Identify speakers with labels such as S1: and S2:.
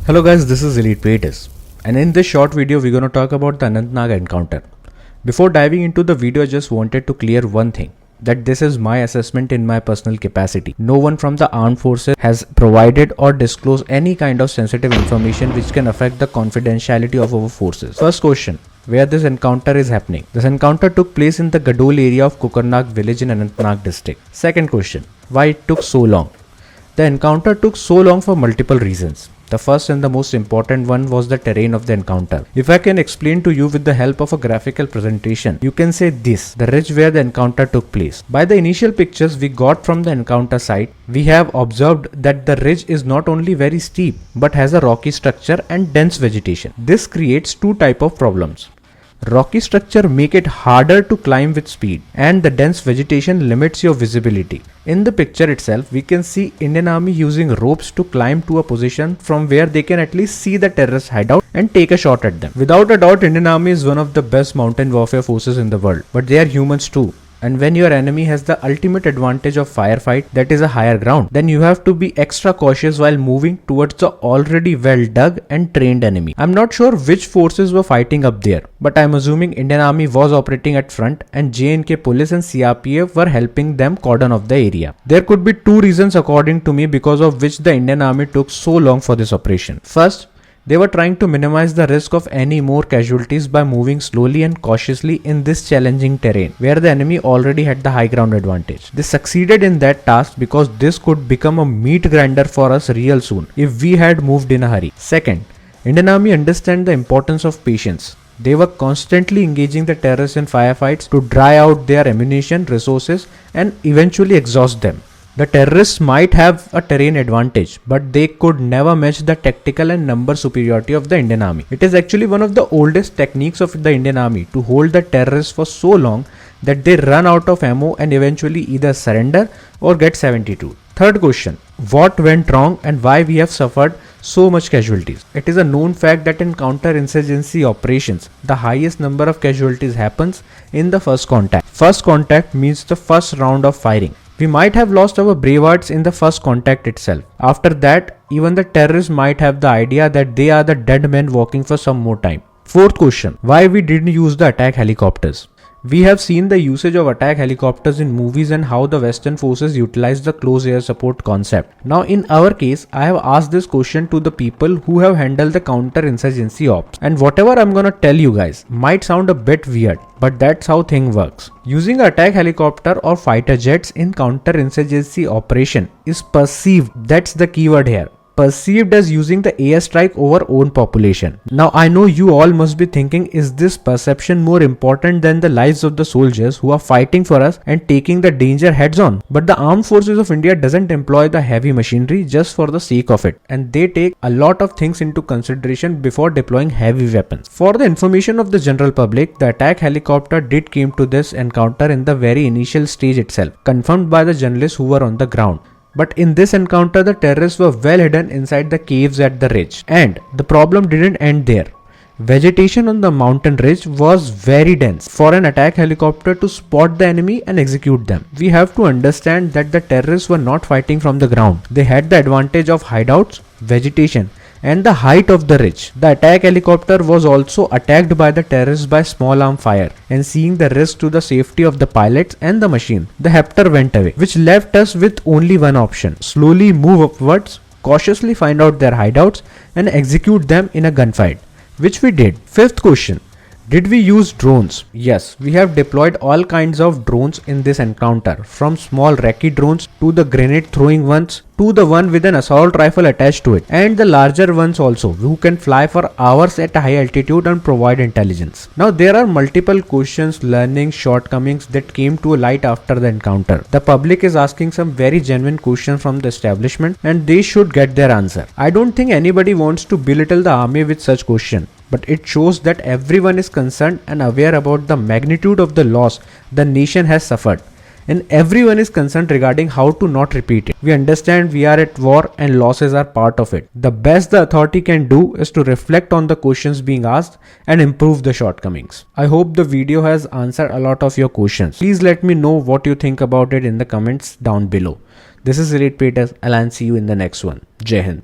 S1: Hello guys, this is Elite Peters, and in this short video we're going to talk about the Anantnag encounter. Before diving into the video, I just wanted to clear one thing, that this is my assessment in my personal capacity. No one from the armed forces has provided or disclosed any kind of sensitive information which can affect the confidentiality of our forces. First question, where this encounter is happening? This encounter took place in the Gadol area of Kukarnag village in Anantnag district. Second question, why it took so long? The encounter took so long for multiple reasons. The first and the most important one was the terrain of the encounter. If I can explain to you with the help of a graphical presentation, you can say this: the ridge where the encounter took place. By the initial pictures we got from the encounter site, we have observed that the ridge is not only very steep but has a rocky structure and dense vegetation. This creates two types of problems. Rocky structure make it harder to climb with speed, and the dense vegetation limits your visibility. In the picture itself, we can see Indian Army using ropes to climb to a position from where they can at least see the terrorist hideout and take a shot at them. Without a doubt, Indian Army is one of the best mountain warfare forces in the world, but they are humans too. And when your enemy has the ultimate advantage of firefight, that is a higher ground, then you have to be extra cautious while moving towards the already well dug and trained enemy. I'm not sure which forces were fighting up there, but I'm assuming Indian Army was operating at front and J&K police and CRPF were helping them cordon off the area. There could be two reasons according to me because of which the Indian Army took so long for this operation. First, they were trying to minimize the risk of any more casualties by moving slowly and cautiously in this challenging terrain where the enemy already had the high ground advantage. They succeeded in that task because this could become a meat grinder for us real soon if we had moved in a hurry. Second, Indian Army understand the importance of patience. They were constantly engaging the terrorists in firefights to dry out their ammunition, resources, and eventually exhaust them. The terrorists might have a terrain advantage, but they could never match the tactical and number superiority of the Indian Army. It is actually one of the oldest techniques of the Indian Army to hold the terrorists for so long that they run out of ammo and eventually either surrender or get 72. Third question, what went wrong and why we have suffered so much casualties? It is a known fact that in counter-insurgency operations, the highest number of casualties happens in the first contact. First contact means the first round of firing. We might have lost our bravehearts in the first contact itself. After that, even the terrorists might have the idea that they are the dead men walking for some more time. Fourth question, why we didn't use the attack helicopters? We have seen the usage of attack helicopters in movies and how the Western forces utilize the close air support concept. Now in our case, I have asked this question to the people who have handled the counter-insurgency ops. And whatever I'm gonna tell you guys might sound a bit weird, but that's how thing works. Using attack helicopter or fighter jets in counter-insurgency operation is perceived, that's the keyword here. Perceived as using the airstrike over own population. Now I know you all must be thinking, is this perception more important than the lives of the soldiers who are fighting for us and taking the danger heads on? But the armed forces of India doesn't employ the heavy machinery just for the sake of it, and they take a lot of things into consideration before deploying heavy weapons. For the information of the general public, the attack helicopter did came to this encounter in the very initial stage itself, confirmed by the journalists who were on the ground. But in this encounter, the terrorists were well hidden inside the caves at the ridge. And the problem didn't end there. Vegetation on the mountain ridge was very dense for an attack helicopter to spot the enemy and execute them. We have to understand that the terrorists were not fighting from the ground. They had the advantage of hideouts, vegetation, and the height of the ridge. The attack helicopter was also attacked by the terrorists by small arm fire, and seeing the risk to the safety of the pilots and the machine, the Hepter went away, which left us with only one option: slowly move upwards, cautiously find out their hideouts and execute them in a gunfight, which we did. Fifth question, did we use drones? Yes, we have deployed all kinds of drones in this encounter, from small recce drones to the grenade throwing ones to the one with an assault rifle attached to it, and the larger ones also, who can fly for hours at a high altitude and provide intelligence. Now there are multiple questions, learnings, shortcomings that came to light after the encounter. The public is asking some very genuine questions from the establishment, and they should get their answer. I don't think anybody wants to belittle the army with such questions, but it shows that everyone is concerned and aware about the magnitude of the loss the nation has suffered, and everyone is concerned regarding how to not repeat it. We understand we are at war and losses are part of it. The best the authority can do is to reflect on the questions being asked and improve the shortcomings. I hope the video has answered a lot of your questions. Please let me know what you think about it in the comments down below. This is Elite Peters, and I'll see you in the next one. Jai Hind.